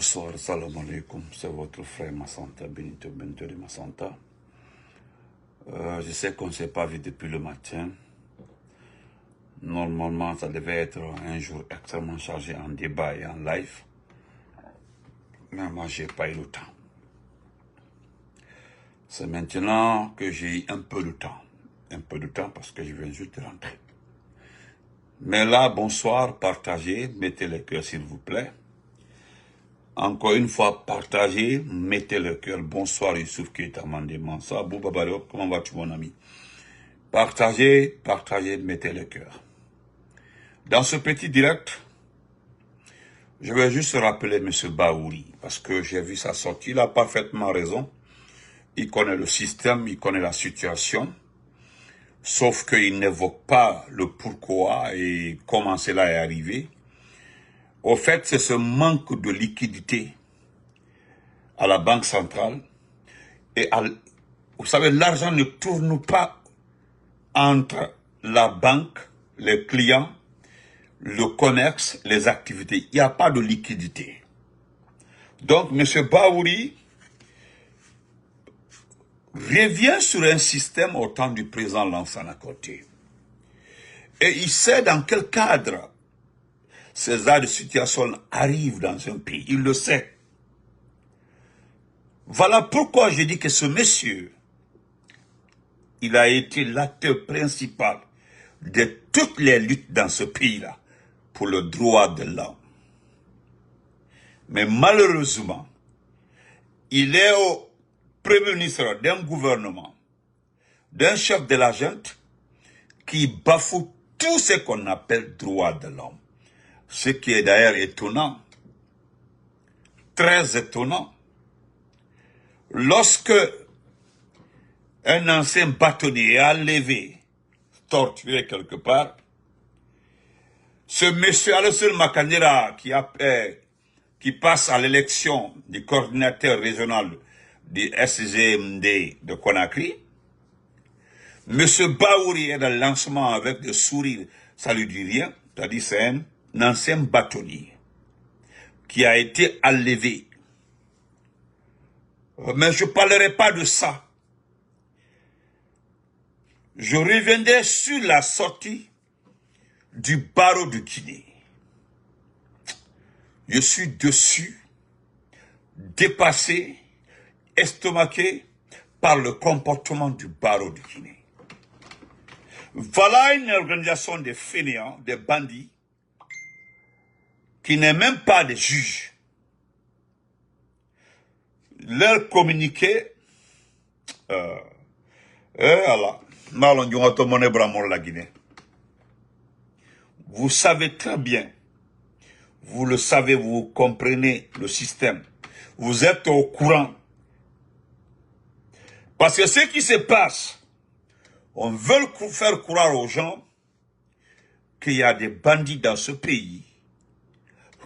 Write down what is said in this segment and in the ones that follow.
Bonsoir, salam alaikum, c'est votre frère Massanta, Benito Bento de Massanta. Je sais qu'on ne s'est pas vu depuis le matin. Normalement, ça devait être un jour extrêmement chargé en débat et en live. Mais moi, je n'ai pas eu le temps. C'est maintenant que j'ai eu un peu de temps. Un peu de temps parce que je viens juste de rentrer. Mais là, bonsoir, partagez, mettez le cœur s'il vous plaît. Encore une fois, partagez, mettez le cœur. Bonsoir Youssouf qui est à Mansa. Bouba Barok, comment vas-tu mon ami? Partagez, mettez le cœur. Dans ce petit direct, je vais juste rappeler M. Bahouri, parce que j'ai vu sa sortie, il a parfaitement raison. Il connaît le système, il connaît la situation, sauf qu'il n'évoque pas le pourquoi et comment cela est arrivé. Au fait, c'est ce manque de liquidité à la Banque centrale. Et vous savez, l'argent ne tourne pas entre la banque, les clients, le commerce, les activités. Il n'y a pas de liquidité. Donc, M. Bahouri revient sur un système au temps du président Lansana Conté. Et il sait dans quel cadre ces genres de situation arrivent dans un pays. Il le sait. Voilà pourquoi je dis que ce monsieur, il a été l'acteur principal de toutes les luttes dans ce pays-là pour le droit de l'homme. Mais malheureusement, il est au premier ministre d'un gouvernement, d'un chef de la junte qui bafoue tout ce qu'on appelle droit de l'homme. Ce qui est d'ailleurs étonnant, très étonnant. Lorsque un ancien bâtonnier est enlevé, torturé quelque part, ce monsieur Alassane Makanera qui passe à l'élection du coordinateur régional du SGMD de Conakry, monsieur Bahouri est dans le lancement avec des sourires, ça lui dit rien, c'est-à-dire c'est un ancien bâtonnier qui a été enlevé. Mais je ne parlerai pas de ça. Je reviendrai sur la sortie du barreau de Guinée. Je suis dessus, dépassé, estomaqué par le comportement du barreau de Guinée. Voilà une organisation de fainéants, des bandits, qui n'est même pas des juges. Leur communiqué, vous savez très bien, vous le savez, vous comprenez le système, vous êtes au courant. Parce que ce qui se passe, on veut faire croire aux gens qu'il y a des bandits dans ce pays,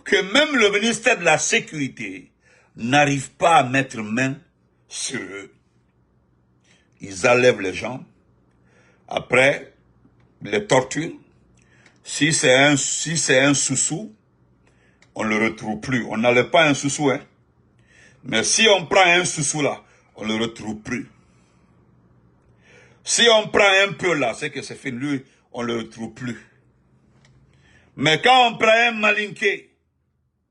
que même le ministère de la Sécurité n'arrive pas à mettre main sur eux. Ils enlèvent les gens, après, les torturent. Si c'est un sous-sous, on ne le retrouve plus. On n'enlève pas un sous-sous, hein. Mais si on prend un sous-sous là, on ne le retrouve plus. Si on prend un peu là, c'est que c'est fini, lui, on ne le retrouve plus. Mais quand on prend un malinqué,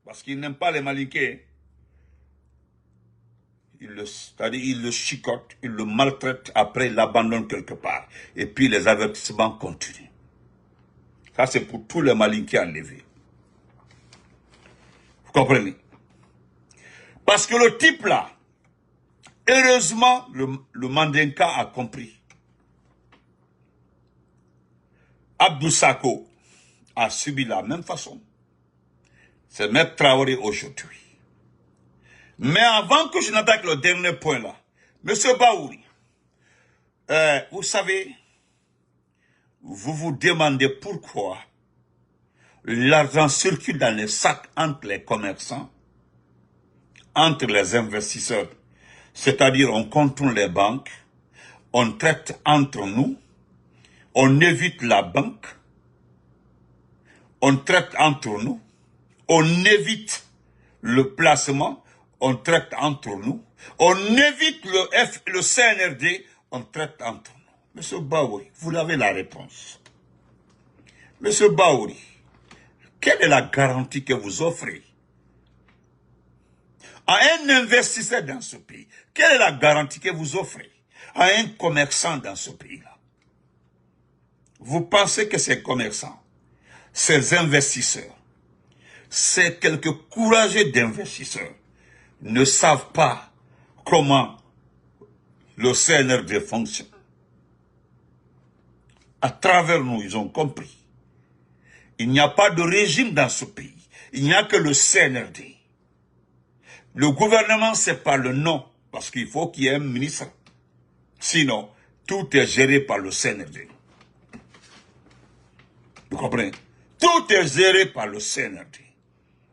parce qu'il n'aime pas les malinqués, il le chicote, il le maltraite, après il l'abandonne quelque part. Et puis les avertissements continuent. Ça c'est pour tous les malinqués enlevés. Vous comprenez? Parce que le type là, heureusement, le Mandinka a compris. Abdou Sako a subi la même façon. C'est Maître Traoré aujourd'hui. Mais avant que je n'attaque le dernier point là, Monsieur Bahouri, vous savez, vous vous demandez pourquoi l'argent circule dans les sacs entre les commerçants, entre les investisseurs. C'est-à-dire, on contourne les banques, on traite entre nous, on évite la banque, on traite entre nous, on évite le placement, on traite entre nous. On évite le CNRD, on traite entre nous. Monsieur Baouri, vous avez la réponse. Monsieur Baouri, quelle est la garantie que vous offrez à un investisseur dans ce pays? Quelle est la garantie que vous offrez à un commerçant dans ce pays-là? Vous pensez que ces commerçants, ces investisseurs, ces quelques courageux d'investisseurs ne savent pas comment le CNRD fonctionne? À travers nous, ils ont compris. Il n'y a pas de régime dans ce pays. Il n'y a que le CNRD. Le gouvernement, c'est pas le nom, parce qu'il faut qu'il y ait un ministre. Sinon, tout est géré par le CNRD. Vous comprenez? Tout est géré par le CNRD.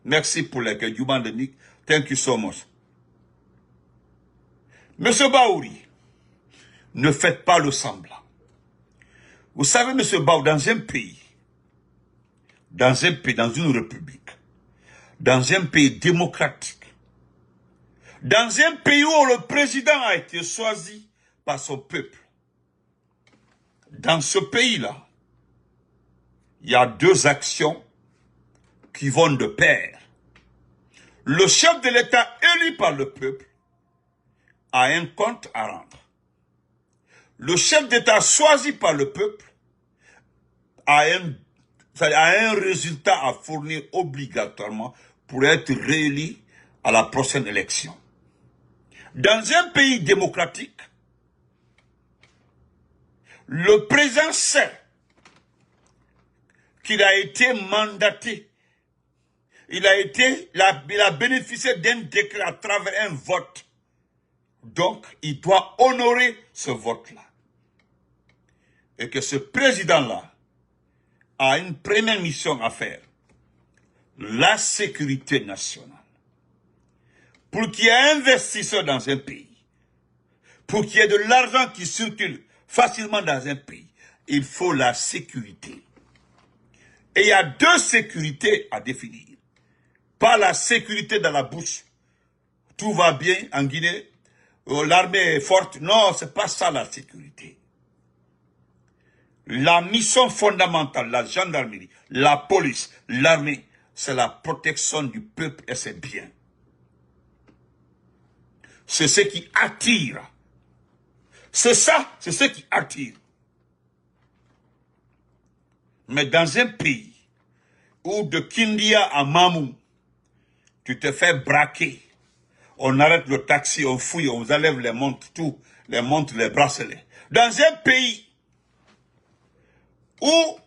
Merci pour l'accueil du Nick. Thank you so much. Monsieur Baouri, ne faites pas le semblant. Vous savez, monsieur Baouri, dans une république, dans un pays démocratique, dans un pays où le président a été choisi par son peuple, dans ce pays-là, il y a deux actions qui vont de pair. Le chef de l'État élu par le peuple a un compte à rendre. Le chef d'État choisi par le peuple a un résultat à fournir obligatoirement pour être réélu à la prochaine élection. Dans un pays démocratique, le président sait qu'il a été mandaté. Il a bénéficié d'un décret à travers un vote. Donc, il doit honorer ce vote-là. Et que ce président-là a une première mission à faire. La sécurité nationale. Pour qu'il y ait un investisseur dans un pays, pour qu'il y ait de l'argent qui circule facilement dans un pays, il faut la sécurité. Et il y a deux sécurités à définir. Pas la sécurité dans la bouche. Tout va bien en Guinée, l'armée est forte. Non, c'est pas ça la sécurité. La mission fondamentale, la gendarmerie, la police, l'armée, c'est la protection du peuple et ses biens. C'est ce qui attire. C'est ça, c'est ce qui attire. Mais dans un pays où de Kindia à Mamou, tu te fais braquer, on arrête le taxi, on fouille, on vous enlève les montres, tout, les montres, les bracelets. Dans un pays où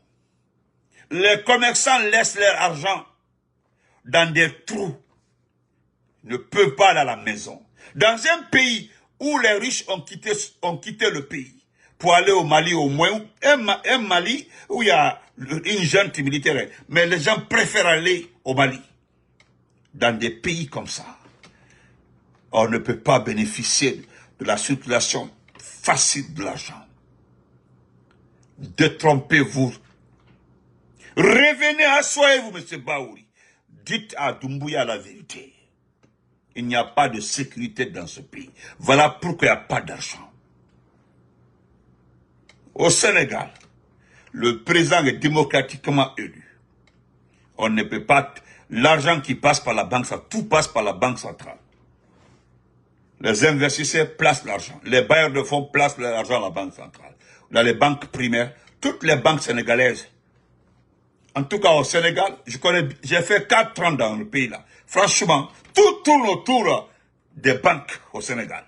les commerçants laissent leur argent dans des trous, ne peuvent pas aller à la maison. Dans un pays où les riches ont quitté le pays pour aller au Mali, au moins, un Mali où il y a une junte militaire, mais les gens préfèrent aller au Mali. Dans des pays comme ça, on ne peut pas bénéficier de la circulation facile de l'argent. Détrompez-vous. Revenez, asseyez-vous, M. Baouri. Dites à Doumbouya la vérité. Il n'y a pas de sécurité dans ce pays. Voilà pourquoi il n'y a pas d'argent. Au Sénégal, le président est démocratiquement élu. On ne peut pas... L'argent qui passe par la banque, tout passe par la banque centrale. Les investisseurs placent l'argent. Les bailleurs de fonds placent l'argent à la banque centrale. Dans les banques primaires, toutes les banques sénégalaises, en tout cas au Sénégal, j'ai fait 4 ans dans le pays là. Franchement, tout tourne autour des banques au Sénégal.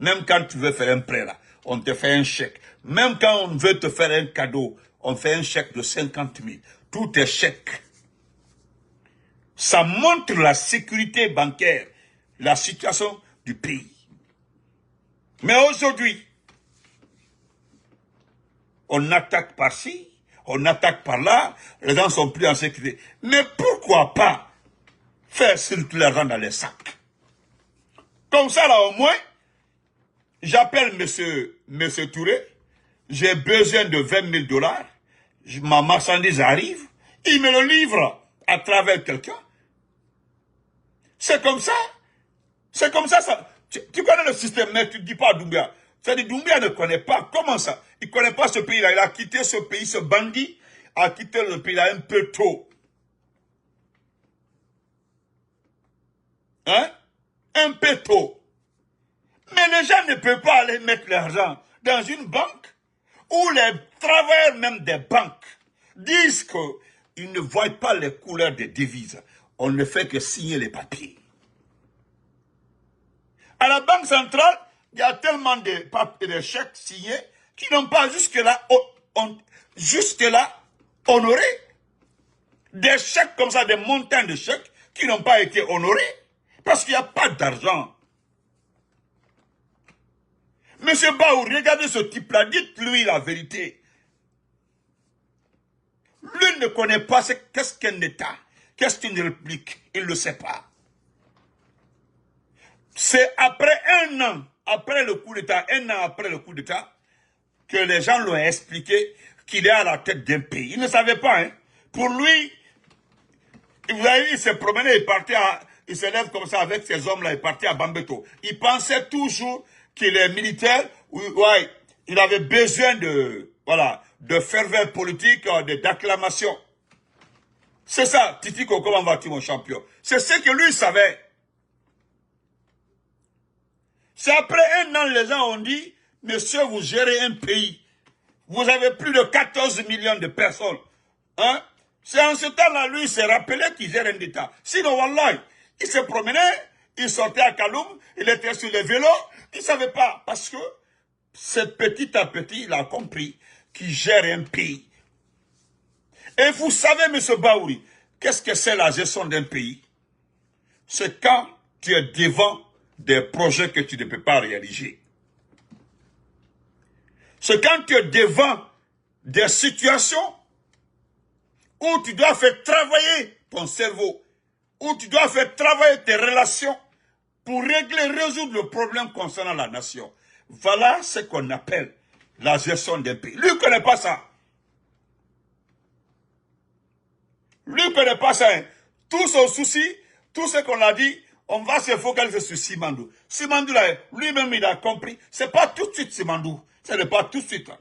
Même quand tu veux faire un prêt là, on te fait un chèque. Même quand on veut te faire un cadeau, on fait un chèque de 50 000. Tout est chèque. Ça montre la sécurité bancaire, la situation du pays. Mais aujourd'hui, on attaque par-ci, on attaque par-là, les gens sont plus en sécurité. Mais pourquoi pas faire circuler l'argent dans les sacs? Comme ça, là, au moins, j'appelle monsieur Touré, j'ai besoin de 20 000 dollars, ma marchandise arrive, il me le livre à travers quelqu'un. C'est comme ça. C'est comme ça. Tu connais le système, mais tu ne dis pas à Doumbia. C'est-à-dire, Doumbia ne connaît pas. Comment ça? Il ne connaît pas ce pays-là. Il a quitté ce pays, ce bandit a quitté le pays-là un peu tôt. Hein? Un peu tôt. Mais les gens ne peuvent pas aller mettre l'argent dans une banque où les travailleurs même des banques disent qu'ils ne voient pas les couleurs des devises. On ne fait que signer les papiers. À la Banque centrale, il y a tellement de chèques signés qui n'ont pas jusque-là honoré. Des chèques comme ça, des montants de chèques qui n'ont pas été honorés. Parce qu'il n'y a pas d'argent. Monsieur Baou, regardez ce type-là, dites-lui la vérité. Lui ne connaît pas qu'est-ce qu'un État, qu'est-ce qu'une république, il ne le sait pas. C'est après un an après le coup d'État, que les gens lui ont expliqué qu'il est à la tête d'un pays. Il ne savait pas, hein. Pour lui, vous avez vu, il s'est promené, il se lève comme ça avec ces hommes-là, il est parti à Bambeto. Il pensait toujours qu'il est militaire, ouais, il avait besoin de ferveur politique, d'acclamation. C'est ça, Titiko, comment vas-tu mon champion? C'est ce que lui savait. C'est après un an, les gens ont dit, monsieur, vous gérez un pays. Vous avez plus de 14 millions de personnes. Hein? C'est en ce temps-là, lui, il s'est rappelé qu'il gère un État. Sinon, wallah, il se promenait, il sortait à Kaloum, il était sur les vélos, il ne savait pas. Parce que c'est petit à petit, il a compris qu'il gère un pays. Et vous savez, M. Baouri, qu'est-ce que c'est la gestion d'un pays? C'est quand tu es devant des projets que tu ne peux pas réaliser. C'est quand tu es devant des situations où tu dois faire travailler ton cerveau, où tu dois faire travailler tes relations pour résoudre le problème concernant la nation. Voilà ce qu'on appelle la gestion d'un pays. Lui ne connaît pas ça. Lui ne connaît pas ça. Hein. Tout son souci, tout ce qu'on a dit, on va se focaliser sur Simandou. Simandou, là, lui-même, il a compris. Ce n'est pas tout de suite, Simandou. Ce n'est pas tout de suite. Hein.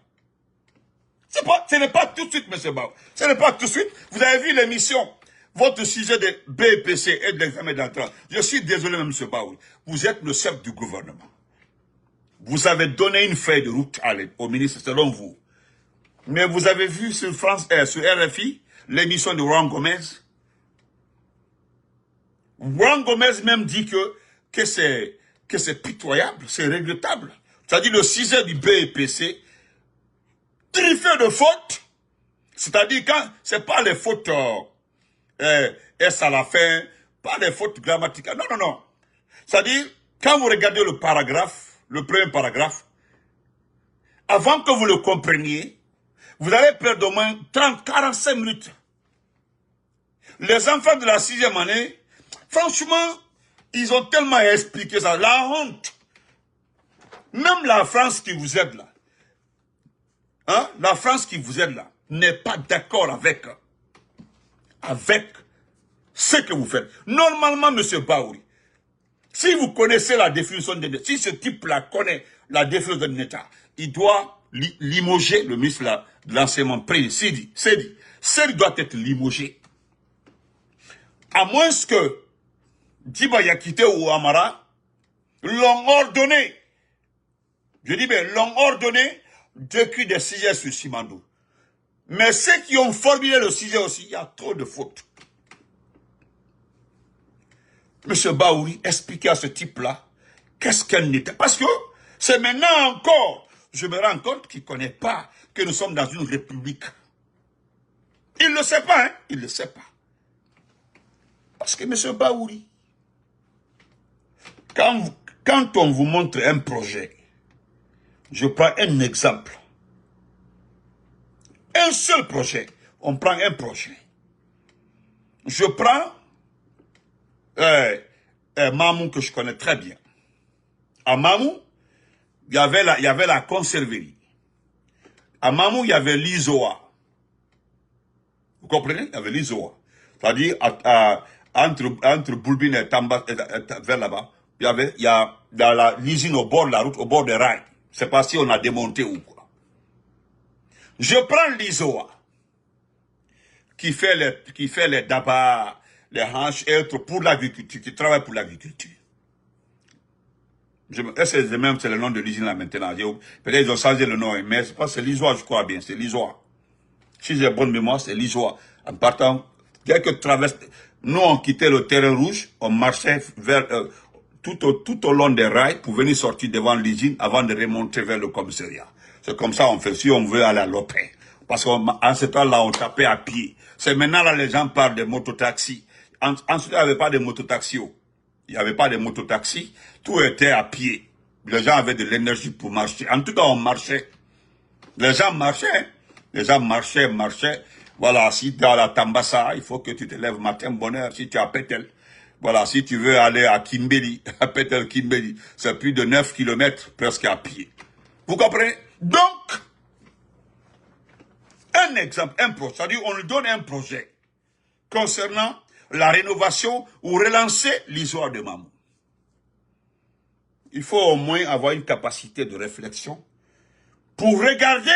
Ce n'est pas tout de suite, M. Bao. Ce n'est pas tout de suite. Vous avez vu l'émission, votre sujet de BPC et de l'examen d'entrée. Je suis désolé, M. Bao. Vous êtes le chef du gouvernement. Vous avez donné une feuille de route au ministre, selon vous. Mais vous avez vu sur RFI, l'émission de Juan Gomez. Juan Gomez même dit que c'est pitoyable, c'est regrettable. C'est-à-dire le sujet du BPC, triffé de fautes. C'est-à-dire quand c'est pas les fautes S à la fin, pas les fautes grammaticales. Non, non, non. C'est-à-dire, quand vous regardez le paragraphe, le premier paragraphe, avant que vous le compreniez, vous allez perdre au moins 30-45 minutes. Les enfants de la 6e année, franchement, ils ont tellement expliqué ça. La honte. Même la France qui vous aide là, hein, la France qui vous aide là, n'est pas d'accord avec ce que vous faites. Normalement, M. Baouri, si vous connaissez la définition d'un État, si ce type-là connaît la définition d'un État, il doit limoger le ministre de l'enseignement privé. Sedi doit être limogé. À moins que Djiba Yakite ou Amara l'ont ordonné. Je dis bien, l'ont ordonné d'écrire des sujets sur Simandou. Mais ceux qui ont formulé le sujet aussi, il y a trop de fautes. Monsieur Baouri, expliquez à ce type-là qu'est-ce qu'un État. Parce que c'est maintenant encore, je me rends compte qu'il ne connaît pas que nous sommes dans une république. Il ne le sait pas, hein? Il ne le sait pas. Parce que monsieur Baouri, quand on vous montre un projet, je prends un exemple. Un seul projet. On prend un projet. Je prends Mamou que je connais très bien. À Mamou, il y avait la conserverie. À Mamou, il y avait l'ISOA. Vous comprenez? Il y avait l'ISOA. C'est-à-dire, entre Boulbine et Tamba, vers là-bas, il y a l'usine au bord de la route, au bord des rails. C'est pas si on a démonté ou quoi. Je prends l'ISOA, qui fait les dabas, les hanches, et autres pour l'agriculture, qui travaille pour l'agriculture. C'est le nom de l'usine là maintenant. Peut-être ils ont changé le nom, mais c'est l'ISOA, je crois bien, c'est l'ISOA. Si j'ai bonne mémoire, c'est l'ISOA. En partant, dès que traverse, nous on quittait le terrain rouge, on marchait vers, tout au long des rails pour venir sortir devant l'usine avant de remonter vers le commissariat. C'est comme ça on fait si on veut aller à l'Opé. Parce qu'en ce temps-là, on tapait à pied. C'est maintenant là les gens parlent de mototaxis. Ensuite, il n'y avait pas de mototaxi. Il n'y avait pas de mototaxi. Tout était à pied. Les gens avaient de l'énergie pour marcher. En tout cas, on marchait. Les gens marchaient. Les gens marchaient. Voilà, si tu es à la Tambassa, il faut que tu te lèves matin, bonne heure. Si tu es à Pétel. Voilà, si tu veux aller à Kimbeli, à Pétel Kimbeli, c'est plus de 9 kilomètres presque à pied. Vous comprenez? Donc, un exemple, un projet, c'est-à-dire on lui donne un projet concernant la rénovation ou relancer l'histoire de Mamou. Il faut au moins avoir une capacité de réflexion pour regarder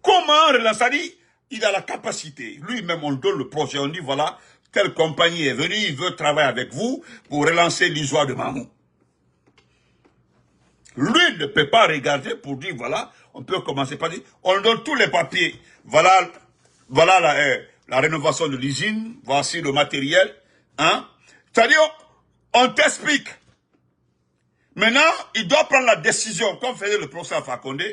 comment relancer. C'est-à-dire, il a la capacité. Lui-même, on donne le projet, on dit voilà, telle compagnie est venue, il veut travailler avec vous pour relancer l'histoire de Mamou. Lui ne peut pas regarder pour dire voilà, on peut commencer par dire, on donne tous les papiers. Voilà la rénovation de l'usine, voici le matériel. Hein? C'est-à-dire, on t'explique. Maintenant, il doit prendre la décision, comme faisait le professeur Fakonde.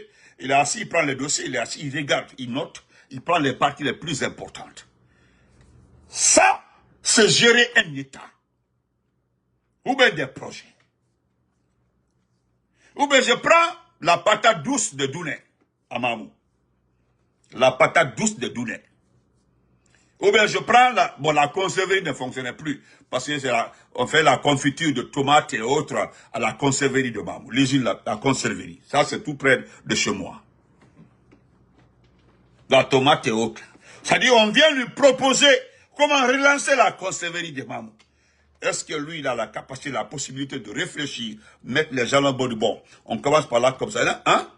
Il est assis, il prend les dossiers, il est assis, il regarde, il note, il prend les parties les plus importantes. Ça, c'est gérer un État. Ou bien des projets. Ou bien je prends la patate douce de Dounet, à Mamou. La patate douce de Dounet. Ou bien je prends la conserverie ne fonctionnait plus. Parce que on fait la confiture de tomates et autres à la conserverie de Mamou. L'usine, la conserverie. Ça, c'est tout près de chez moi. La tomate et autres. C'est-à-dire, on vient lui proposer comment relancer la conserverie de Mamou. Est-ce que lui, il a la capacité, la possibilité de réfléchir, mettre les gens en bord du bon? On commence par là, comme ça, là, hein?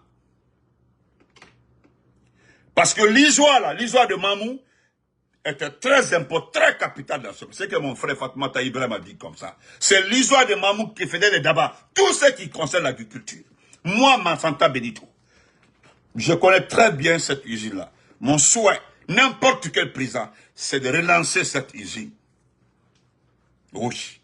Parce que l'histoire de Mamou était très importante, très capitale dans ce. C'est que mon frère Fatoumata Ibrahim a dit comme ça. C'est l'histoire de Mamou qui faisait les débats. Tout ce qui concerne l'agriculture. Moi, Mansanta Benito, je connais très bien cette usine-là. Mon souhait, n'importe quel président, c'est de relancer cette usine. Oui.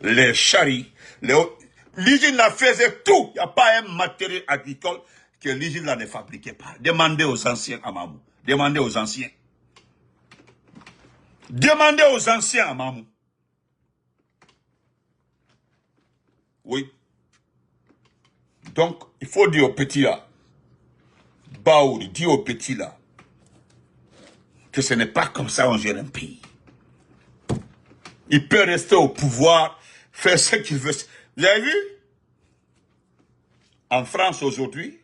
Les charries, l'usine la faisait tout. Il n'y a pas un matériel agricole que l'usine là ne fabriquait pas. Demandez aux anciens à Mamou. Demandez aux anciens. Demandez aux anciens à Mamou. Oui. Donc, il faut dire aux petits là, Baouri, dire aux petits là, que ce n'est pas comme ça on gère un pays. Il peut rester au pouvoir, faire ce qu'il veut. Vous avez vu? En France aujourd'hui,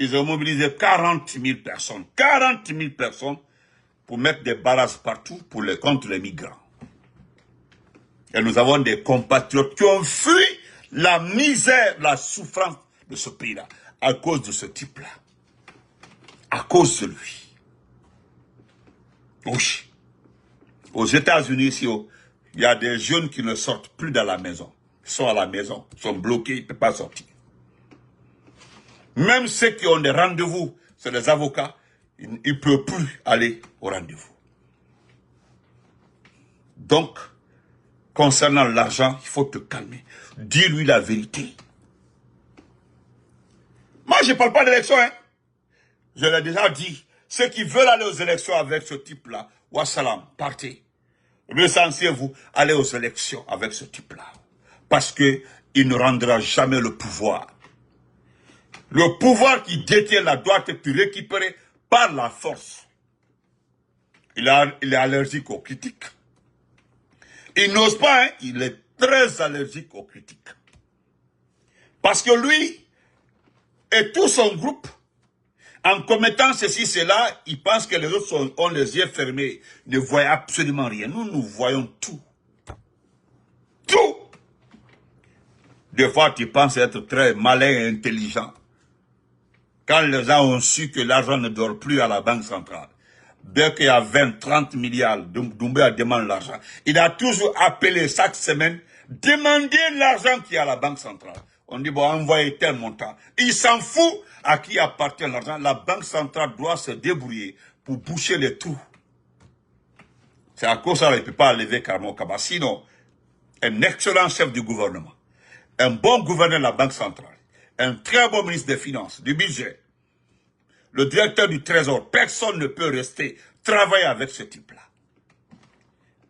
ils ont mobilisé 40 000 personnes. 40 000 personnes pour mettre des barrages partout contre les migrants. Et nous avons des compatriotes qui ont fui la misère, la souffrance de ce pays-là à cause de ce type-là. À cause de lui. Oui. Aux États-Unis, ici, il y a des jeunes qui ne sortent plus de la maison. Ils sont à la maison, ils sont bloqués, ils ne peuvent pas sortir. Même ceux qui ont des rendez-vous, c'est des avocats, ils ne peuvent plus aller au rendez-vous. Donc, concernant l'argent, il faut te calmer. Dis-lui la vérité. Moi, je ne parle pas d'élection, hein. Je l'ai déjà dit. Ceux qui veulent aller aux élections avec ce type-là, wassalam, partez. L'essentiel, vous, allez aux élections avec ce type-là. Parce qu'il ne rendra jamais le pouvoir. Le pouvoir qui détient la doit être récupéré par la force. Il est allergique aux critiques. Il n'ose pas, hein, il est très allergique aux critiques. Parce que lui et tout son groupe, En commettant ceci, cela, ils pensent que les autres ont les yeux fermés, ne voient absolument rien. Nous, nous voyons tout. Tout. Des fois, tu penses être très malin et intelligent. Quand les gens ont su que l'argent ne dort plus à la banque centrale, dès qu'il y a 20, 30 milliards, Doumbouya demande l'argent. Il a toujours appelé chaque semaine, demander l'argent qui est à la banque centrale. On dit, bon, envoyez tel montant. Il s'en fout à qui appartient l'argent. La banque centrale doit se débrouiller pour boucher les trous. C'est à cause de ça qu'il ne peut pas lever Karamo Kaba. Sinon, un excellent chef du gouvernement, un bon gouverneur de la banque centrale, un très bon ministre des Finances, du budget, le directeur du Trésor, personne ne peut rester travailler avec ce type-là.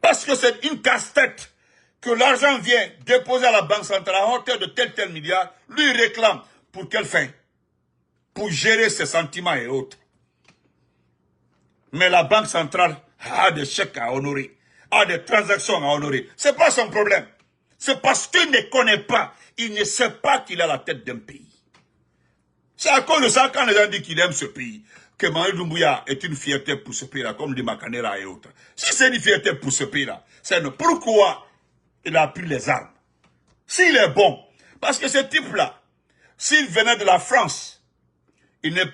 Parce que c'est une casse-tête que l'argent vient déposer à la banque centrale à hauteur de tel milliard, lui réclame pour quelle fin? Pour gérer ses sentiments et autres. Mais la banque centrale a des chèques à honorer, a des transactions à honorer. C'est pas son problème. C'est parce qu'il ne connaît pas, il ne sait pas qu'il a la tête d'un pays. C'est à cause de ça, quand les gens disent qu'il aime ce pays, que Mamadou Doumbouya est une fierté pour ce pays-là, comme dit Makanera et autres. Si c'est une fierté pour ce pays-là, c'est pourquoi il a pris les armes. S'il est bon, parce que ce type-là, s'il venait de la France,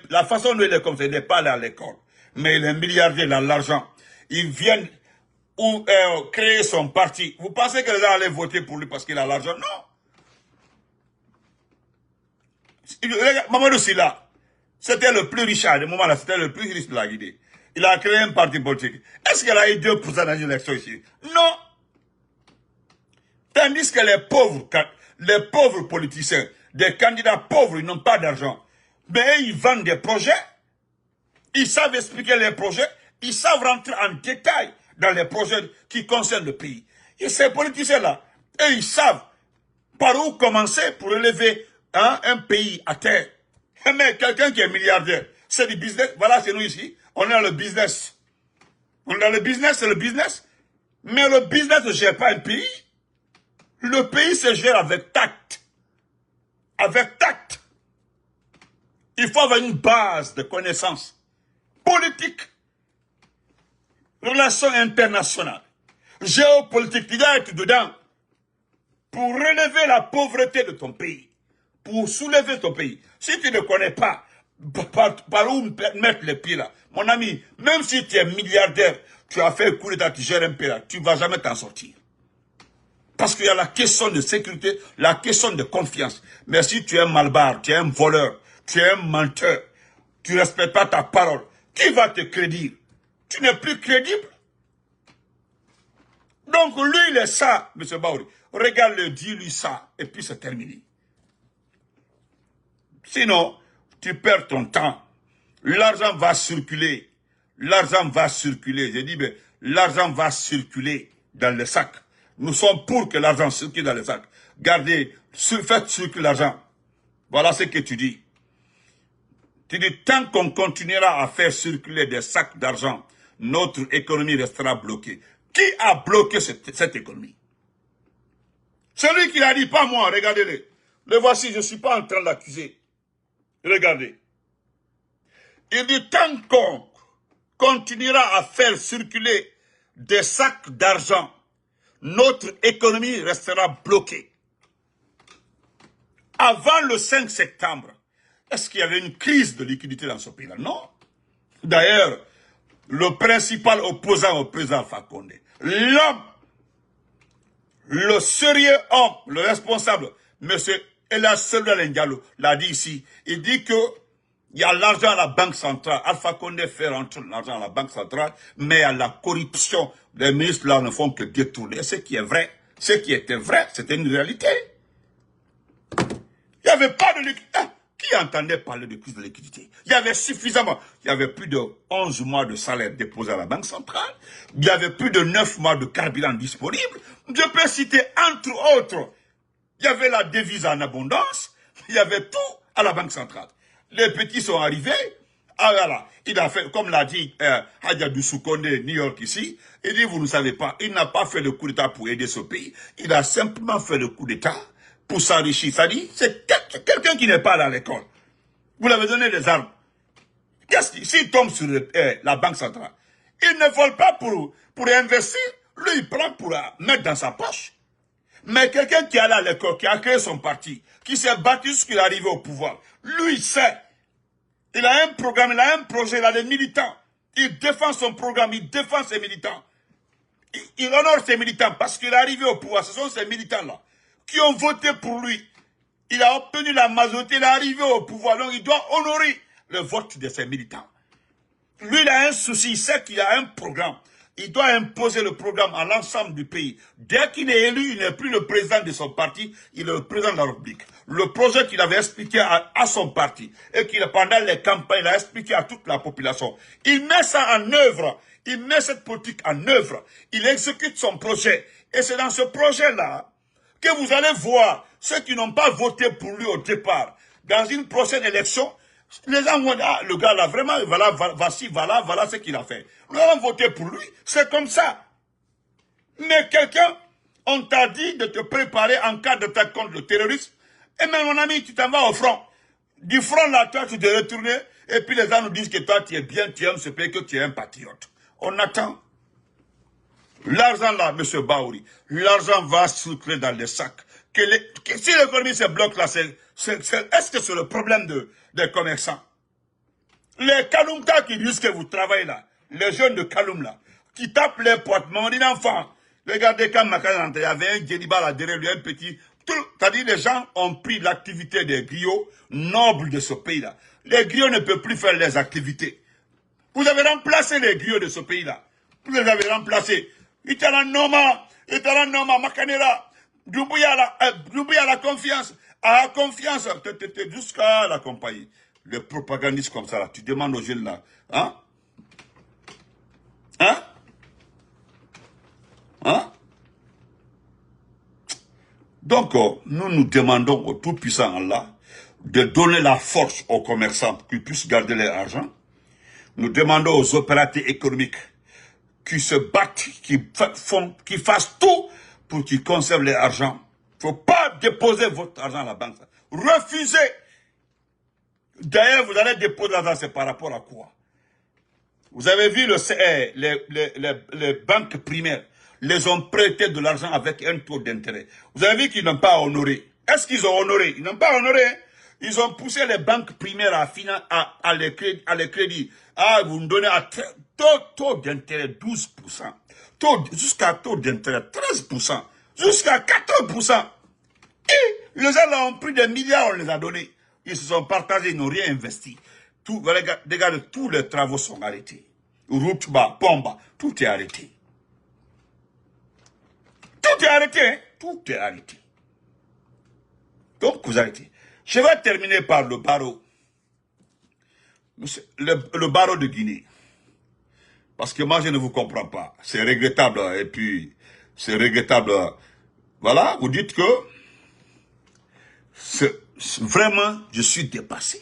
la façon dont il est comme ça, il n'est pas allé à l'école, mais il est milliardaire, il a l'argent. Il vient créer son parti. Vous pensez que les gens allaient voter pour lui parce qu'il a l'argent? Non. Mamadou Sylla, c'était le plus riche à ce moment-là, c'était le plus riche de la Guinée. Il a créé un parti politique. Est-ce qu'il a eu 2% dans les élections ici? Non. Tandis que les pauvres politiciens, des candidats pauvres, ils n'ont pas d'argent. Mais ils vendent des projets, ils savent expliquer les projets, ils savent rentrer en détail dans les projets qui concernent le pays. Et ces politiciens-là, ils savent par où commencer pour élever un pays à terre. Mais quelqu'un qui est milliardaire, c'est du business. Voilà, c'est nous ici. On est dans le business. On est dans le business, c'est le business. Mais le business ne gère pas un pays. Le pays se gère avec tact. Avec tact. Il faut avoir une base de connaissances politiques, relations internationales, géopolitiques. Tu dois être dedans pour relever la pauvreté de ton pays, pour soulever ton pays. Si tu ne connais pas par où mettre les pieds là, mon ami, même si tu es milliardaire, tu as fait un coup d'état, tu gères un pays là, tu ne vas jamais t'en sortir. Parce qu'il y a la question de sécurité, la question de confiance. Mais si tu es un malbar, tu es un voleur, tu es un menteur, tu ne respectes pas ta parole, qui va te crédire? Tu n'es plus crédible. Donc lui, il est ça, M. Baouri. Regarde-le, dis-lui ça, et puis c'est terminé. Sinon, tu perds ton temps. L'argent va circuler. L'argent va circuler. J'ai dit, mais l'argent va circuler dans le sac. Nous sommes pour que l'argent circule dans le sac. Gardez, faites circuler l'argent. Voilà ce que tu dis. Tu dis, tant qu'on continuera à faire circuler des sacs d'argent, notre économie restera bloquée. Qui a bloqué cette économie? Celui qui l'a dit, pas moi, regardez-le. Le voici, je ne suis pas en train de l'accuser. Regardez. Il dit, tant qu'on continuera à faire circuler des sacs d'argent, notre économie restera bloquée. Avant le 5 septembre, est-ce qu'il y avait une crise de liquidité dans ce pays-là? Non. D'ailleurs, le principal opposant au président Alpha Condé, l'homme, le sérieux homme, le responsable, M. Ella Selouda Ndiallo, l'a dit ici. Il dit que il y a l'argent à la banque centrale. Alpha Condé fait rentrer l'argent à la banque centrale, mais à la corruption, les ministres là ne font que détourner. Ce qui est vrai, ce qui était vrai, c'était une réalité. Il n'y avait pas de liquidité. Qui entendait parler de crise de liquidité? Il y avait suffisamment. Il y avait plus de 11 mois de salaire déposé à la banque centrale. Il y avait plus de 9 mois de carburant disponible. Je peux citer entre autres. Il y avait la devise en abondance. Il y avait tout à la banque centrale. Les petits sont arrivés. Ah voilà. Il a fait, comme l'a dit Hadja Doussoukonde, New York ici. Il dit, vous ne savez pas, il n'a pas fait le coup d'État pour aider ce pays. Il a simplement fait le coup d'État pour s'enrichir. Ça dit, c'est quelqu'un qui n'est pas allé à l'école. Vous l'avez donné des armes. S'il tombe sur la banque centrale, il ne vole pas pour investir, lui il prend pour mettre dans sa poche. Mais quelqu'un qui est allé à l'école, qui a créé son parti, qui s'est battu jusqu'il est arrivé au pouvoir, lui il sait. Il a un programme, il a un projet, il a des militants. Il défend son programme, il défend ses militants. Il honore ses militants parce qu'il est arrivé au pouvoir. Ce sont ces militants-là qui ont voté pour lui. Il a obtenu la majorité, il est arrivé au pouvoir. Donc il doit honorer le vote de ses militants. Lui, il a un souci, il sait qu'il a un programme. Il doit imposer le programme à l'ensemble du pays. Dès qu'il est élu, il n'est plus le président de son parti, il est le président de la République. Le projet qu'il avait expliqué à son parti et qu'il, pendant les campagnes, il a expliqué à toute la population. Il met ça en œuvre. Il met cette politique en œuvre. Il exécute son projet. Et c'est dans ce projet-là que vous allez voir ceux qui n'ont pas voté pour lui au départ. Dans une prochaine élection, les gens vont dire, ah, le gars là, vraiment, voilà ce qu'il a fait. Nous allons voter pour lui, c'est comme ça. Mais quelqu'un, on t'a dit de te préparer en cas d'attaque contre le terrorisme, et même mon ami, tu t'en vas au front. Du front là, toi, tu te retournes, et puis les gens nous disent que toi, tu es bien, tu aimes ce pays, que tu es un patriote. On attend. L'argent là, M. Baouri, l'argent va circuler dans les sacs. Si l'économie se bloque là, est-ce que c'est le problème des commerçants? Les Kaloumta qui disent que vous travaillez là, les jeunes de Kaloum là, qui tapent les portes, mon enfant, regardez quand Makan il y avait un Djeliba là derrière lui, un petit, c'est-à-dire les gens ont pris l'activité des griots nobles de ce pays là. Les griots ne peuvent plus faire les activités. Vous avez remplacé les griots de ce pays là. Vous les avez remplacés. Itala Noma, Makanera, Doumbouya la confiance, à la confiance, jusqu'à la compagnie. Les propagandistes comme ça là, tu demandes aux jeunes là, hein? Hein? Hein? Donc, nous demandons au Tout-Puissant Allah de donner la force aux commerçants pour qu'ils puissent garder leur argent. Nous demandons aux opérateurs économiques qui se battent, qui fassent tout pour qu'ils conservent leur argent. Il ne faut pas déposer votre argent à la banque. Refusez. D'ailleurs, vous allez déposer l'argent, c'est par rapport à quoi? Vous avez vu les banques primaires, les ont prêté de l'argent avec un taux d'intérêt. Vous avez vu qu'ils n'ont pas honoré. Est-ce qu'ils ont honoré? Ils n'ont pas honoré. Ils ont poussé les banques primaires à les crédits. Ah, vous nous donnez à taux d'intérêt 12%. Jusqu'à taux d'intérêt 13%. Jusqu'à 14%. Et les gens là ont pris des milliards, on les a donnés. Ils se sont partagés, ils n'ont rien investi. Regardez, tous les travaux sont arrêtés. Route bas, pomba, tout est arrêté. Tout est arrêté, hein? Tout est arrêté. Donc, vous arrêtez. Je vais terminer par le barreau. Le barreau de Guinée. Parce que moi, je ne vous comprends pas. C'est regrettable. Et puis, c'est regrettable. Voilà, vous dites que vraiment, je suis dépassé.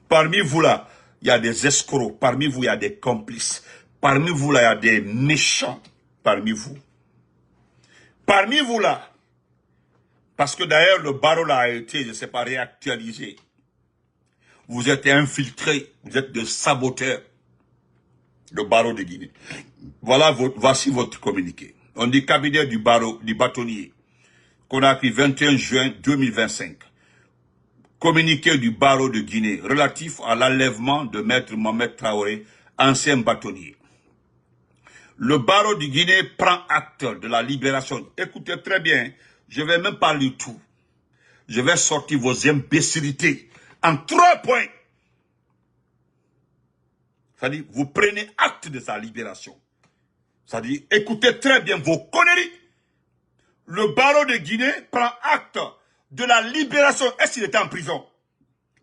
Parmi vous là, il y a des escrocs. Parmi vous, il y a des complices. Parmi vous là, il y a des méchants. Parmi vous. Parmi vous là. Parce que d'ailleurs, le barreau là a été, je ne sais pas, réactualisé. Vous êtes infiltrés. Vous êtes des saboteurs. Le barreau de Guinée. Voilà, voici votre communiqué. On dit cabinet du bâtonnier. Qu'on a pris 21 juin 2025. Communiqué du barreau de Guinée relatif à l'enlèvement de Maître Mohamed Traoré, ancien bâtonnier. Le barreau de Guinée prend acte de la libération. Écoutez très bien, je ne vais même pas lire tout. Je vais sortir vos imbécilités en 3 points. C'est-à-dire, vous prenez acte de sa libération. C'est-à-dire, écoutez très bien vos conneries. Le barreau de Guinée prend acte de la libération. Est-ce qu'il était en prison?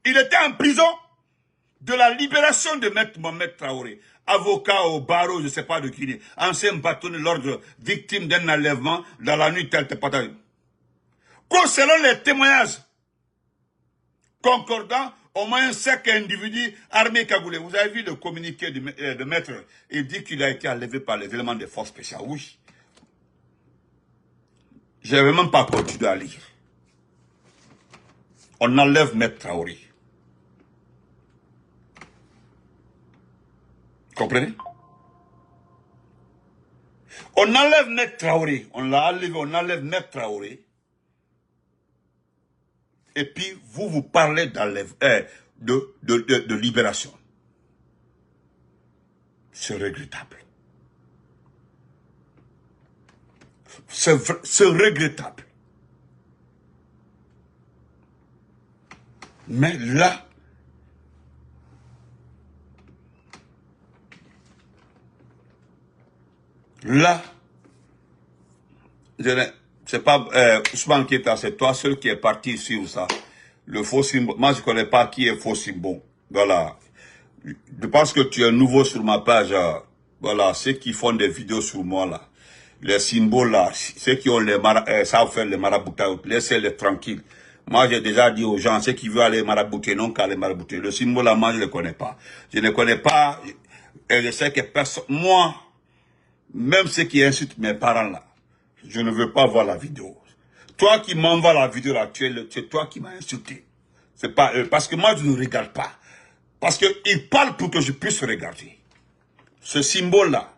Il était en prison de la libération de Maître Mohamed Traoré, avocat au barreau, je ne sais pas de Guinée, ancien bâtonnier de l'ordre, victime d'un enlèvement dans la nuit telle partage. Selon les témoignages concordants, au moins 5 individus armés cagoulés. Vous avez vu le communiqué de Maître, il dit qu'il a été enlevé par les éléments des forces spéciales. Oui. Je n'avais même pas continué à lire. On enlève Maître Traoré. Comprenez? On enlève Maître Traoré. On l'a enlevé, on enlève Maître Traoré. Et puis, vous parlez de libération. C'est regrettable. C'est regrettable. Mais là, c'est pas Ousmane Keita, c'est toi seul qui est parti sur ça. Le faux symbole. Moi, je ne connais pas qui est faux symbole. Voilà. Je pense que tu es nouveau sur ma page. Voilà, ceux qui font des vidéos sur moi, là. Les symboles, là, ceux qui ont savent faire les maraboutage, laissez-les tranquilles. Moi, j'ai déjà dit aux gens, ceux qui veulent aller marabouter, non qu'à aller marabouter. Le symbole, là, moi, je ne le connais pas. Je ne connais pas, et je sais que personne, moi, même ceux qui insultent mes parents, là, je ne veux pas voir la vidéo. Toi qui m'envoies la vidéo là, c'est toi qui m'as insulté. C'est pas parce que moi je ne regarde pas. Parce qu'il parle pour que je puisse regarder. Ce symbole là,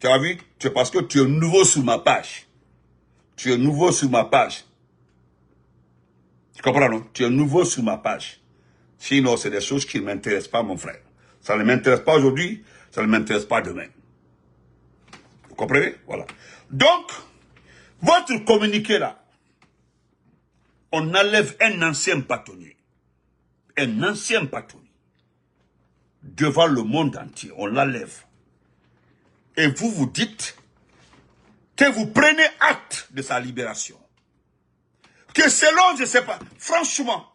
tu as vu, c'est parce que tu es nouveau sur ma page. Tu es nouveau sur ma page. Tu comprends non? Tu es nouveau sur ma page. Sinon, c'est des choses qui ne m'intéressent pas, mon frère. Ça ne m'intéresse pas aujourd'hui, ça ne m'intéresse pas demain. Vous comprenez? Voilà. Donc, votre communiqué là, on enlève un ancien bâtonnier. Un ancien bâtonnier. Devant le monde entier, on l'enlève. Et vous vous dites que vous prenez acte de sa libération. Que selon, je ne sais pas, franchement,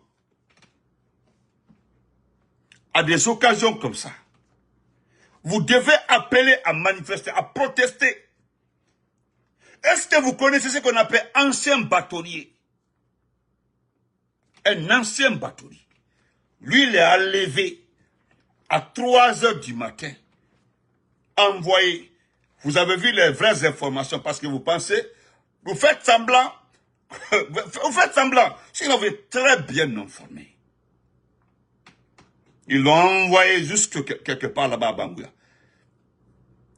à des occasions comme ça, vous devez appeler à manifester, à protester. Est-ce que vous connaissez ce qu'on appelle ancien bâtonnier? Un ancien bâtonnier. Lui, il est enlevé à 3 heures du matin. Envoyé. Vous avez vu les vraies informations parce que vous pensez, vous faites semblant, vous faites semblant. Sinon, vous êtes très bien informé. Ils l'ont envoyé juste quelque part là-bas à Bangouya.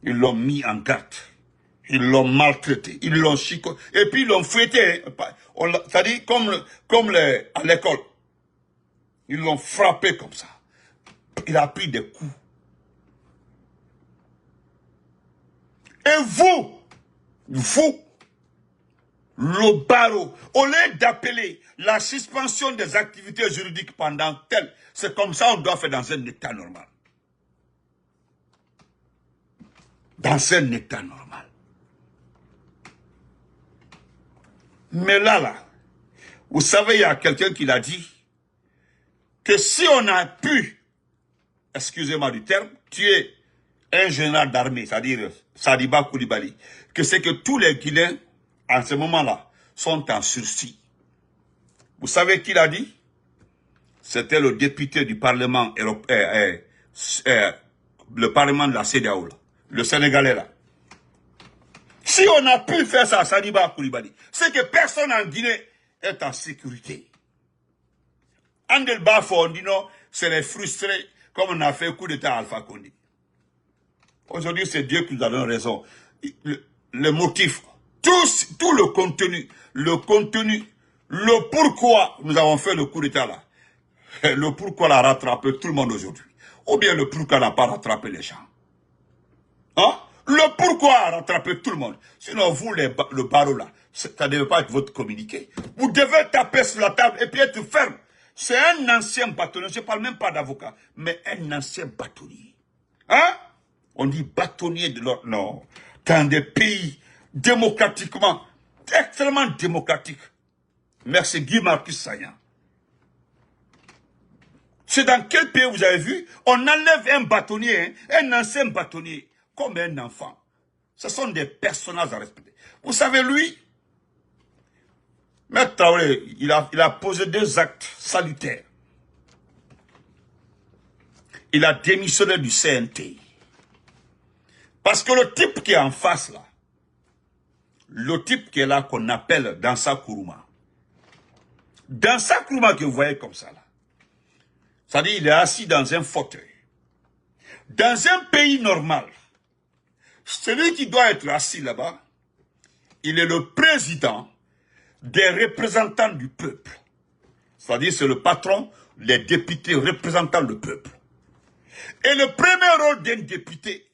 Ils l'ont mis en garde. Ils l'ont maltraité. Ils l'ont chicoté. Et puis ils l'ont fouetté. C'est-à-dire comme à l'école. Ils l'ont frappé comme ça. Il a pris des coups. Et vous, le barreau, au lieu d'appeler la suspension des activités juridiques pendant tel, c'est comme ça on doit faire dans un état normal. Dans un état normal. Mais là, vous savez, il y a quelqu'un qui l'a dit, que si on a pu, excusez-moi du terme, tuer un général d'armée, c'est-à-dire Sadiba Koulibaly, que c'est que tous les Guinéens, en ce moment-là, sont en sursis. Vous savez qui l'a dit? C'était le député du Parlement européen, le Parlement de la CEDEAO, le Sénégalais là. Si on a pu faire ça à Sadiba Koulibaly, c'est que personne en Guinée est en sécurité. Andel Bafo, on dit non, c'est les frustrés, comme on a fait le coup d'État à Alpha Condé. Aujourd'hui, c'est Dieu qui nous a donné raison. Le motif, tout le contenu, le pourquoi nous avons fait le coup d'État là. Le pourquoi l'a rattrapé tout le monde aujourd'hui. Ou bien le pourquoi n'a pas rattrapé les gens. Hein? Le pourquoi a rattrapé tout le monde. Sinon, vous, le barreau là, ça ne devait pas être votre communiqué. Vous devez taper sur la table et puis être ferme. C'est un ancien bâtonnier, je ne parle même pas d'avocat, mais un ancien bâtonnier. Hein? On dit bâtonnier de l'ordre. Non. Dans des pays démocratiquement, extrêmement démocratiques. Merci Guy Marcus Sagnan. C'est dans quel pays vous avez vu? On enlève un bâtonnier, hein, un ancien bâtonnier, comme un enfant. Ce sont des personnages à respecter. Vous savez, lui, Maître Traoré, il a posé 2 actes salutaires. Il a démissionné du CNT. Parce que le type qui est en face là, le type qui est là qu'on appelle Dansa Kourouma. Dansa Kourouma que vous voyez comme ça là. C'est-à-dire il est assis dans un fauteuil. Dans un pays normal, celui qui doit être assis là-bas, il est le président des représentants du peuple. C'est-à-dire c'est le patron, les députés représentant le peuple. Et le premier rôle d'un député,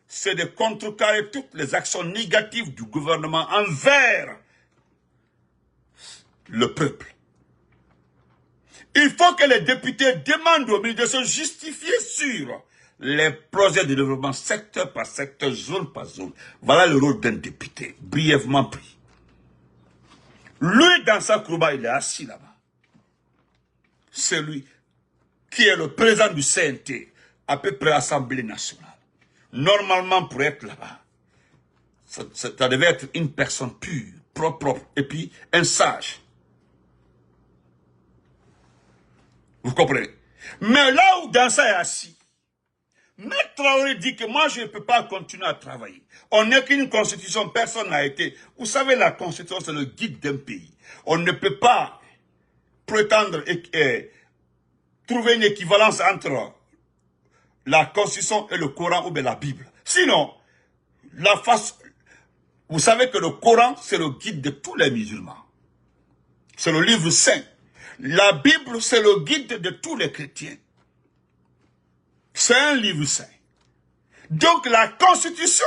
c'est de contrecarrer toutes les actions négatives du gouvernement envers le peuple. Il faut que les députés demandent au ministre de se justifier sur les projets de développement secteur par secteur, zone par zone. Voilà le rôle d'un député, brièvement pris. Lui, dans sa Krouba, il est assis là-bas. C'est lui qui est le président du CNT, à peu près Assemblée nationale. Normalement, pour être là-bas, ça devait être une personne pure, propre, et puis un sage. Vous comprenez? Mais là où Dansa est assis, Maître Traoré dit que moi je ne peux pas continuer à travailler. On n'est qu'une constitution, personne n'a été. Vous savez, la constitution c'est le guide d'un pays. On ne peut pas prétendre trouver une équivalence entre la constitution et le Coran ou bien la Bible. Sinon, vous savez que le Coran c'est le guide de tous les musulmans. C'est le livre saint. La Bible, c'est le guide de tous les chrétiens. C'est un livre saint. Donc la Constitution,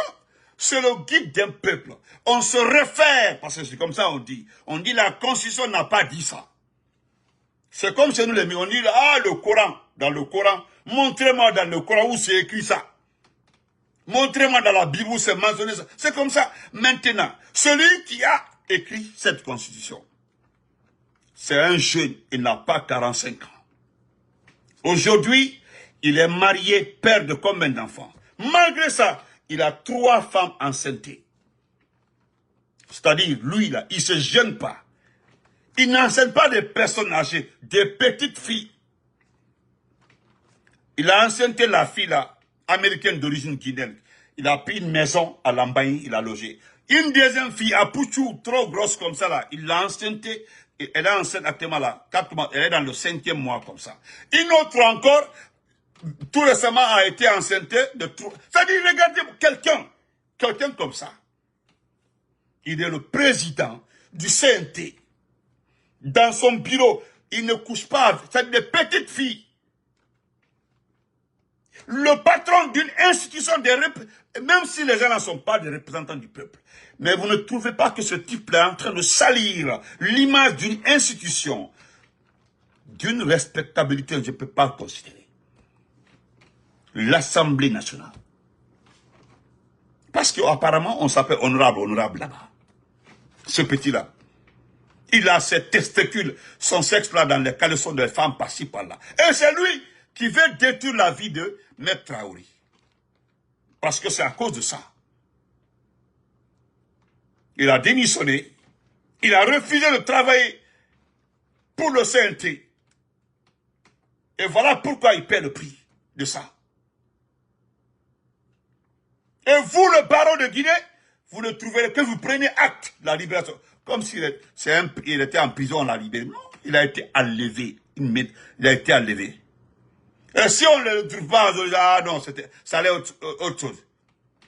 c'est le guide d'un peuple. On se réfère, parce que c'est comme ça on dit la Constitution n'a pas dit ça. C'est comme chez nous les on dit, le Coran, dans le Coran, montrez-moi dans le Coran où c'est écrit ça. Montrez-moi dans la Bible où c'est mentionné ça. C'est comme ça. Maintenant, celui qui a écrit cette Constitution, c'est un jeune, il n'a pas 45 ans. Aujourd'hui, il est marié, père de combien d'enfants? Malgré ça, il a 3 femmes enceintes. C'est-à-dire, lui, là, il ne se gêne pas. Il n'enseigne pas des personnes âgées, des petites filles. Il a enceinté la fille, là, américaine d'origine guinéenne. Il a pris une maison à Lambaye, il a logé. Une deuxième fille, à Pouchou, trop grosse comme ça, là, il l'a enceintée. Elle est enceinte actuellement là, 4 mois, elle est dans le 5e mois comme ça. Une autre encore, tout récemment a été enceinte de tout. C'est-à-dire, regardez, quelqu'un comme ça, il est le président du CNT. Dans son bureau, il ne couche pas, c'est des petites filles. Le patron d'une institution, même si les gens ne sont pas des représentants du peuple, mais vous ne trouvez pas que ce type-là est en train de salir l'image d'une institution, d'une respectabilité que je ne peux pas considérer. L'Assemblée nationale. Parce qu'apparemment, on s'appelle honorable là-bas. Ce petit-là. Il a ses testicules, son sexe là dans les caleçons des femmes par-ci par-là. Et c'est lui qui veut détruire la vie de Maître Traoré. Parce que c'est à cause de ça. Il a démissionné. Il a refusé de travailler pour le CNT. Et voilà pourquoi il paie le prix de ça. Et vous, le baron de Guinée, vous ne trouverez que vous prenez acte de la libération. Comme s'il était en prison, on l'a libéré. Non, il a été enlevé. Il a été enlevé. Et si on ne le trouve pas, ah non, ça allait autre chose.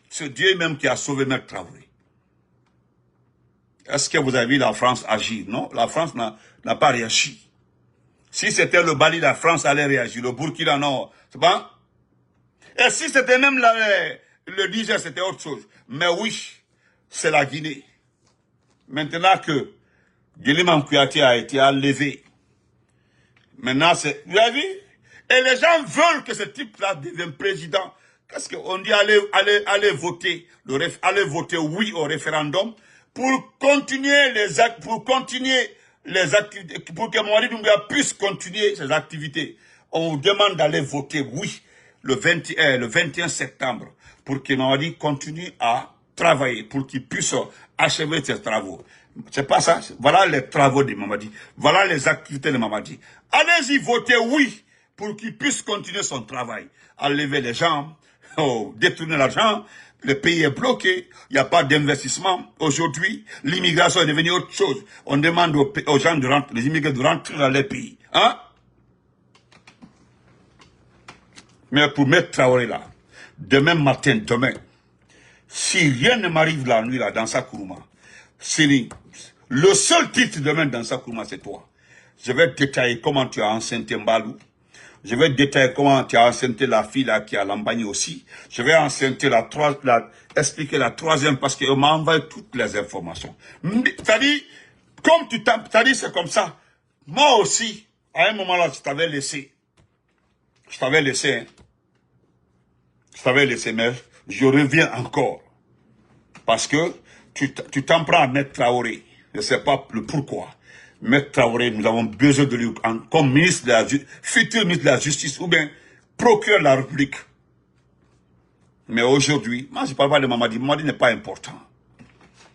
C'est Dieu même qui a sauvé Maître Traoré. Est-ce que vous avez vu la France agir? Non, la France n'a pas réagi. Si c'était le Mali, la France allait réagir. Le Burkina, non. C'est pas? Et si c'était même le Niger, c'était autre chose. Mais oui, c'est la Guinée. Maintenant que Guéliman Kouyaté a été enlevé, maintenant c'est... Vous avez vu? Et les gens veulent que ce type-là devienne président. Qu'est-ce qu'on dit? Allez voter. Allez voter oui au référendum pour continuer les activités, pour que Mamadi Doumbouya puisse continuer ses activités. On vous demande d'aller voter oui le 21 septembre pour que Mamadi continue à travailler, pour qu'il puisse achever ses travaux. C'est pas ça. Voilà les travaux de Mamadi. Voilà les activités de Mamadi. Allez-y voter oui pour qu'il puisse continuer son travail. Enlever les gens, détourner l'argent. Le pays est bloqué, il n'y a pas d'investissement. Aujourd'hui, l'immigration est devenue autre chose. On demande aux gens de rentrer, les immigrés de rentrer dans les pays. Hein? Mais pour mettre Traoré là, demain matin, si rien ne m'arrive la nuit là, dans sa Kourouma, le seul titre demain dans sa Kourouma, c'est toi. Je vais détailler comment tu as enceinté Mbalou. Je vais détailler comment tu as enceinté la fille là qui a l'Ambani aussi. Je vais expliquer la troisième parce qu'on m'a envoyé toutes les informations. C'est-à-dire, comme tu t'as dit, c'est comme ça. Moi aussi, à un moment là, je t'avais laissé. Je t'avais laissé, hein. Je t'avais laissé, mais je reviens encore. Parce que tu t'en prends à Maître Traoré. Je ne sais pas le pourquoi. Maître Traoré, nous avons besoin de lui comme ministre de la futur ministre de la Justice ou bien procureur de la République. Mais aujourd'hui, moi je ne parle pas de Mamadi. Mamadi n'est pas important.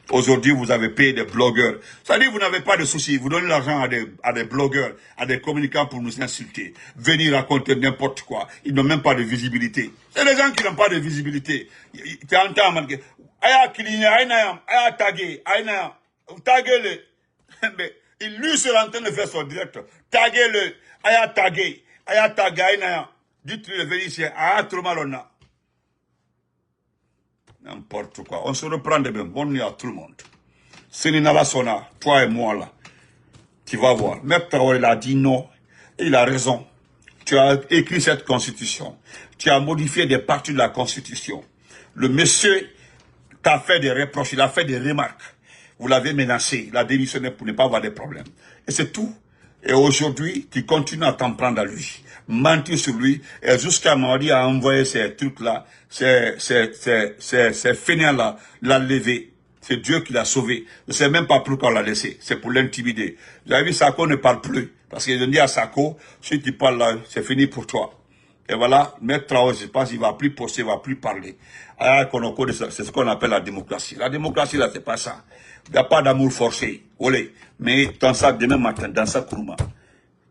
Aujourd'hui, vous avez payé des blogueurs. C'est-à-dire, vous n'avez pas de soucis. Vous donnez l'argent à des blogueurs, à des communicants pour nous insulter. Venir raconter n'importe quoi. Ils n'ont même pas de visibilité. C'est des gens qui n'ont pas de visibilité. Tu entends, man. Aya Kilinia, Aya Tagué, Aya Tagué le. Lui seul en train de faire son direct. Tagué le. Aya Tagué, Aya. Dites-lui de venir ici. Aya Trumalona. N'importe quoi. On se reprend de même. Bonne nuit à tout le monde. Sénina Sona, toi et moi là. Tu vas voir. Maître Traoré a dit non. Et il a raison. Tu as écrit cette constitution. Tu as modifié des parties de la constitution. Le monsieur t'a fait des reproches. Il a fait des remarques. Vous l'avez menacé. Il a démissionné pour ne pas avoir de problèmes. Et c'est tout. Et aujourd'hui, tu continues à t'en prendre à lui. Mentir sur lui. Et jusqu'à Mamadi a envoyé ces trucs-là. Ces fainéants-là. L'a levé. C'est Dieu qui l'a sauvé. Je ne sais même pas pourquoi on l'a laissé. C'est pour l'intimider. Vous avez vu, Sako ne parle plus. Parce qu'ils ont dit à Sako, si tu parles là, c'est fini pour toi. Et voilà, Maître Traoré, je pense qu'il ne va plus poster, il ne va plus parler. C'est ce qu'on appelle la démocratie. La démocratie, là, c'est pas ça. Il n'y a pas d'amour forcé. Olé. Mais dans ça, demain matin, dans ça, Kourouma.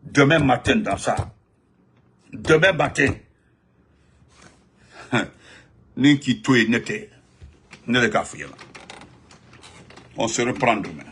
Demain matin, dans ça. Demain matin. Ni qui touille, n'était. Ne le café là. On se reprend demain.